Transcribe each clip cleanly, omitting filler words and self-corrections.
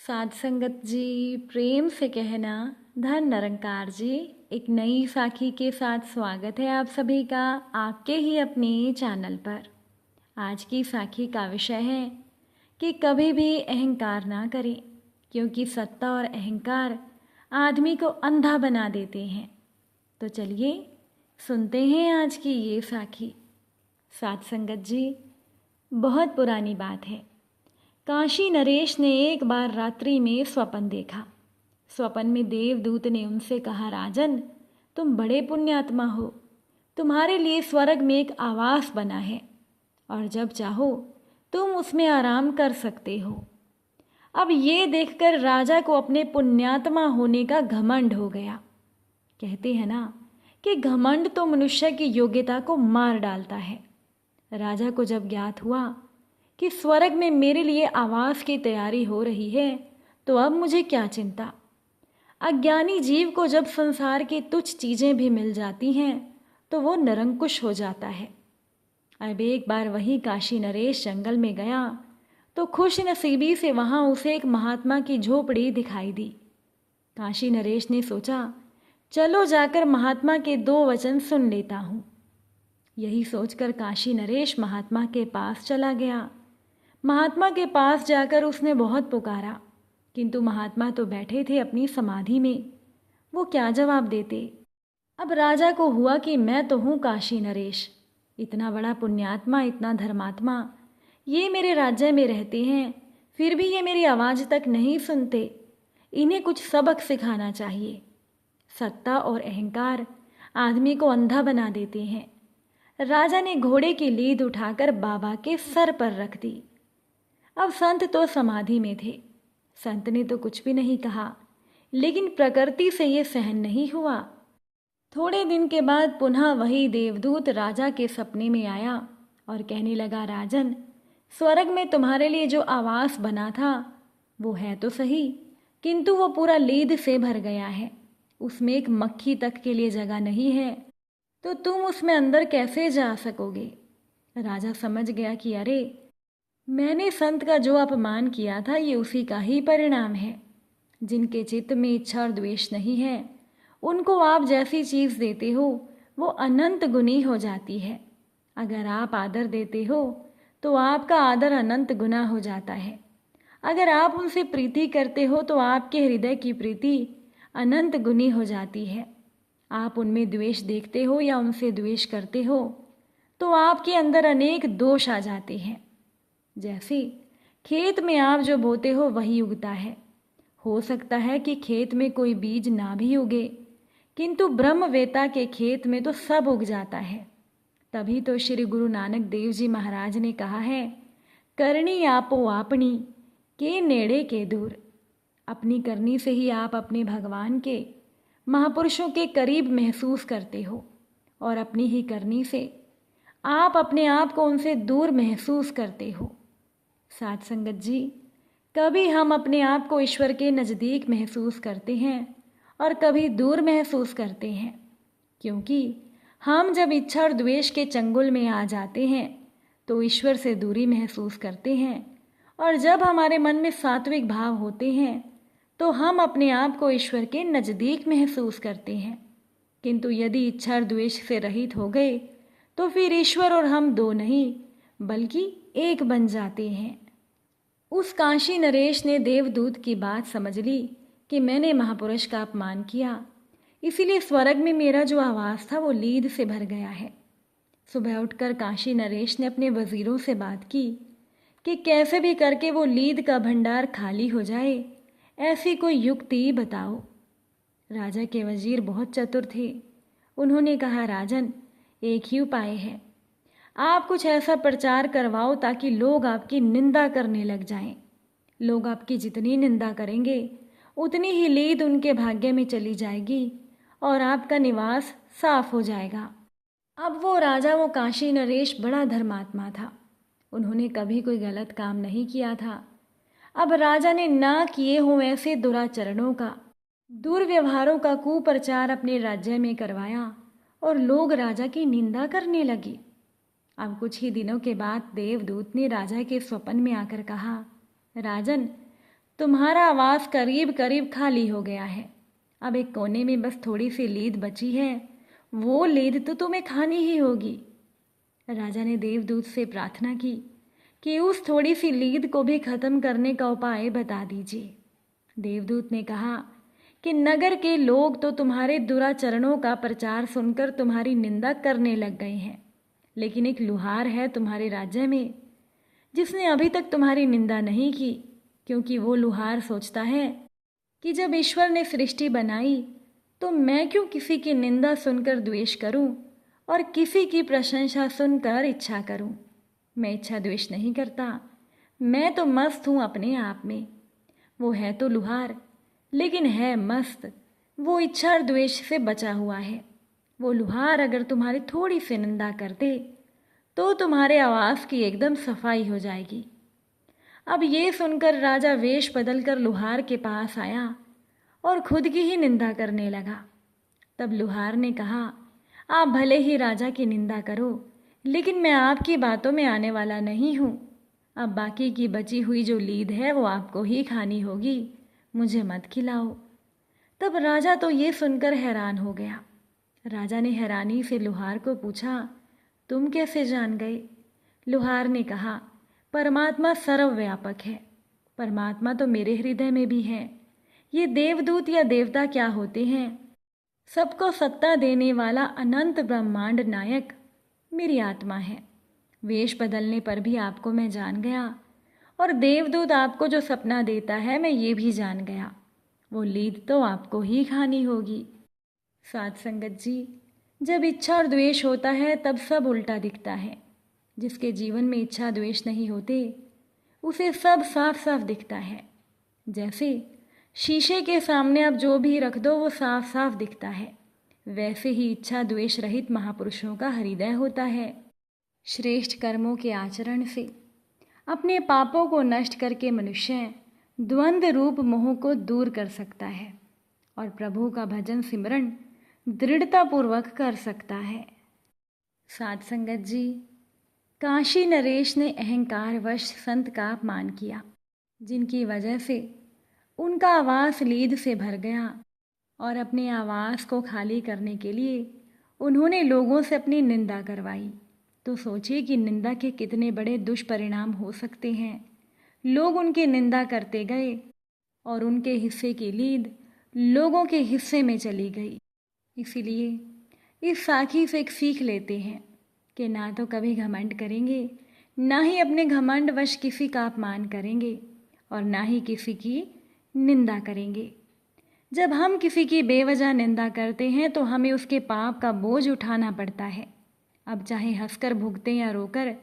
साध संगत जी, प्रेम से कहना धन निरंकार जी। एक नई साखी के साथ स्वागत है आप सभी का आपके ही अपने चैनल पर। आज की साखी का विषय है कि कभी भी अहंकार ना करें, क्योंकि सत्ता और अहंकार आदमी को अंधा बना देते हैं। तो चलिए सुनते हैं आज की ये साखी। साध संगत जी, बहुत पुरानी बात है। काशी नरेश ने एक बार रात्रि में स्वप्न देखा। स्वप्न में देवदूत ने उनसे कहा, राजन, तुम बड़े पुण्यात्मा हो। तुम्हारे लिए स्वर्ग में एक आवास बना है और जब चाहो तुम उसमें आराम कर सकते हो। अब ये देखकर राजा को अपने पुण्यात्मा होने का घमंड हो गया। कहते हैं ना कि घमंड तो मनुष्य की योग्यता को मार डालता है। राजा को जब ज्ञात हुआ कि स्वर्ग में मेरे लिए आवास की तैयारी हो रही है, तो अब मुझे क्या चिंता। अज्ञानी जीव को जब संसार की तुच्छ चीज़ें भी मिल जाती हैं तो वो निरंकुश हो जाता है। अब एक बार वही काशी नरेश जंगल में गया तो खुश नसीबी से वहाँ उसे एक महात्मा की झोपड़ी दिखाई दी। काशी नरेश ने सोचा, चलो जाकर महात्मा के 2 वचन सुन लेता हूँ। यही सोचकर काशी नरेश महात्मा के पास चला गया। महात्मा के पास जाकर उसने बहुत पुकारा, किंतु महात्मा तो बैठे थे अपनी समाधि में। वो क्या जवाब देते। अब राजा को हुआ कि मैं तो हूँ काशी नरेश, इतना बड़ा पुण्यात्मा, इतना धर्मात्मा, ये मेरे राज्य में रहते हैं, फिर भी ये मेरी आवाज़ तक नहीं सुनते। इन्हें कुछ सबक सिखाना चाहिए। सत्ता और अहंकार आदमी को अंधा बना देते हैं। राजा ने घोड़े की लीद उठाकर बाबा के सर पर रख दी। अब संत तो समाधि में थे। संत ने तो कुछ भी नहीं कहा, लेकिन प्रकृति से ये सहन नहीं हुआ। थोड़े दिन के बाद पुनः वही देवदूत राजा के सपने में आया और कहने लगा, राजन, स्वर्ग में तुम्हारे लिए जो आवास बना था वो है तो सही, किंतु वो पूरा लीद से भर गया है। उसमें एक मक्खी तक के लिए जगह नहीं है, तो तुम उसमें अंदर कैसे जा सकोगे। राजा समझ गया कि अरे, मैंने संत का जो अपमान किया था ये उसी का ही परिणाम है। जिनके चित्त में इच्छा और द्वेष नहीं है, उनको आप जैसी चीज़ देते हो वो अनंत गुनी हो जाती है। अगर आप आदर देते हो तो आपका आदर अनंत गुना हो जाता है। अगर आप उनसे प्रीति करते हो तो आपके हृदय की प्रीति अनंत गुनी हो जाती है। आप उनमें द्वेष देखते हो या उनसे द्वेष करते हो तो आपके अंदर अनेक दोष आ जाते हैं। जैसे खेत में आप जो बोते हो वही उगता है। हो सकता है कि खेत में कोई बीज ना भी उगे, किंतु ब्रह्मवेता के खेत में तो सब उग जाता है। तभी तो श्री गुरु नानक देव जी महाराज ने कहा है, करनी आपो आपनी के नेड़े के दूर। अपनी करनी से ही आप अपने भगवान के, महापुरुषों के करीब महसूस करते हो, और अपनी ही करनी से आप अपने आप को उनसे दूर महसूस करते हो। साध संगत जी, कभी हम अपने आप को ईश्वर के नज़दीक महसूस करते हैं और कभी दूर महसूस करते हैं, क्योंकि हम जब इच्छा और द्वेष के चंगुल में आ जाते हैं तो ईश्वर से दूरी महसूस करते हैं, और जब हमारे मन में सात्विक भाव होते हैं तो हम अपने आप को ईश्वर के नज़दीक महसूस करते हैं। किंतु यदि इच्छा और द्वेष से रहित हो गए तो फिर ईश्वर और हम 2 नहीं बल्कि एक बन जाते हैं। उस काशी नरेश ने देवदूत की बात समझ ली कि मैंने महापुरुष का अपमान किया, इसीलिए स्वर्ग में मेरा जो आवास था वो लीद से भर गया है। सुबह उठकर काशी नरेश ने अपने वजीरों से बात की कि कैसे भी करके वो लीद का भंडार खाली हो जाए, ऐसी कोई युक्ति बताओ। राजा के वजीर बहुत चतुर थे। उन्होंने कहा, राजन, एक ही उपाय है। आप कुछ ऐसा प्रचार करवाओ ताकि लोग आपकी निंदा करने लग जाएं। लोग आपकी जितनी निंदा करेंगे उतनी ही लीद उनके भाग्य में चली जाएगी और आपका निवास साफ हो जाएगा। अब वो राजा, वो काशी नरेश बड़ा धर्मात्मा था। उन्होंने कभी कोई गलत काम नहीं किया था। अब राजा ने ना किए हों ऐसे दुराचरणों का, दुर्व्यवहारों का कुप्रचार अपने राज्य में करवाया और लोग राजा की निंदा करने लगे। अब कुछ ही दिनों के बाद देवदूत ने राजा के स्वप्न में आकर कहा, राजन, तुम्हारा आवास करीब करीब खाली हो गया है। अब एक कोने में बस थोड़ी सी लीद बची है, वो लीद तो तुम्हें खानी ही होगी। राजा ने देवदूत से प्रार्थना की कि उस थोड़ी सी लीद को भी खत्म करने का उपाय बता दीजिए। देवदूत ने कहा कि नगर के लोग तो तुम्हारे दुराचरणों का प्रचार सुनकर तुम्हारी निंदा करने लग गए हैं, लेकिन एक लुहार है तुम्हारे राज्य में जिसने अभी तक तुम्हारी निंदा नहीं की, क्योंकि वो लुहार सोचता है कि जब ईश्वर ने सृष्टि बनाई तो मैं क्यों किसी की निंदा सुनकर द्वेष करूं और किसी की प्रशंसा सुनकर इच्छा करूं। मैं इच्छा द्वेष नहीं करता, मैं तो मस्त हूं अपने आप में। वो है तो लुहार, लेकिन है मस्त। वो इच्छा और द्वेष से बचा हुआ है। वो लुहार अगर तुम्हारी थोड़ी सी निंदा कर दे तो तुम्हारे आवास की एकदम सफाई हो जाएगी। अब ये सुनकर राजा वेश बदलकर लुहार के पास आया और खुद की ही निंदा करने लगा। तब लुहार ने कहा, आप भले ही राजा की निंदा करो, लेकिन मैं आपकी बातों में आने वाला नहीं हूँ। अब बाकी की बची हुई जो लीद है वो आपको ही खानी होगी, मुझे मत खिलाओ। तब राजा तो ये सुनकर हैरान हो गया। राजा ने हैरानी से लुहार को पूछा, तुम कैसे जान गए? लुहार ने कहा, परमात्मा सर्वव्यापक है। परमात्मा तो मेरे हृदय में भी है। ये देवदूत या देवता क्या होते हैं? सबको सत्ता देने वाला अनंत ब्रह्मांड नायक मेरी आत्मा है। वेश बदलने पर भी आपको मैं जान गया, और देवदूत आपको जो सपना देता है मैं ये भी जान गया। वो लीद तो आपको ही खानी होगी। साध संगत जी, जब इच्छा और द्वेष होता है तब सब उल्टा दिखता है। जिसके जीवन में इच्छा द्वेष नहीं होते उसे सब साफ साफ दिखता है। जैसे शीशे के सामने आप जो भी रख दो वो साफ साफ दिखता है, वैसे ही इच्छा द्वेष रहित महापुरुषों का हृदय होता है। श्रेष्ठ कर्मों के आचरण से अपने पापों को नष्ट करके मनुष्य द्वंद्व रूप मोह को दूर कर सकता है और प्रभु का भजन सिमरन दृढ़तापूर्वक कर सकता है। साध संगत जी, काशी नरेश ने अहंकारवश संत का अपमान किया, जिनकी वजह से उनका आवास लीद से भर गया, और अपने आवास को खाली करने के लिए उन्होंने लोगों से अपनी निंदा करवाई। तो सोचिए कि निंदा के कितने बड़े दुष्परिणाम हो सकते हैं। लोग उनकी निंदा करते गए और उनके हिस्से की लीद लोगों के हिस्से में चली गई। इसीलिए इस साखी से एक सीख लेते हैं कि ना तो कभी घमंड करेंगे, ना ही अपने घमंडवश किसी का अपमान करेंगे, और ना ही किसी की निंदा करेंगे। जब हम किसी की बेवजह निंदा करते हैं तो हमें उसके पाप का बोझ उठाना पड़ता है। अब चाहे हंसकर भुगतें या रोकर,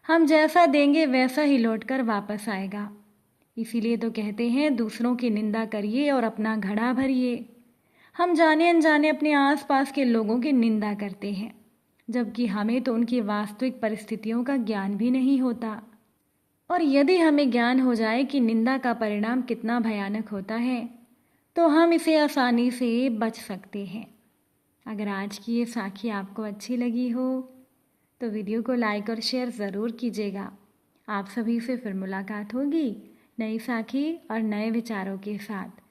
हम जैसा देंगे वैसा ही लौटकर वापस आएगा। इसीलिए तो कहते हैं, दूसरों की निंदा करिए और अपना घड़ा भरिए। हम जाने अनजाने अपने आसपास के लोगों की निंदा करते हैं, जबकि हमें तो उनकी वास्तविक परिस्थितियों का ज्ञान भी नहीं होता। और यदि हमें ज्ञान हो जाए कि निंदा का परिणाम कितना भयानक होता है, तो हम इसे आसानी से बच सकते हैं। अगर आज की ये साखी आपको अच्छी लगी हो तो वीडियो को लाइक और शेयर ज़रूर कीजिएगा। आप सभी से फिर मुलाकात होगी नई साखी और नए विचारों के साथ।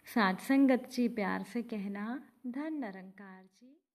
साध संगत जी प्यार से कहना, धन निरंकार जी।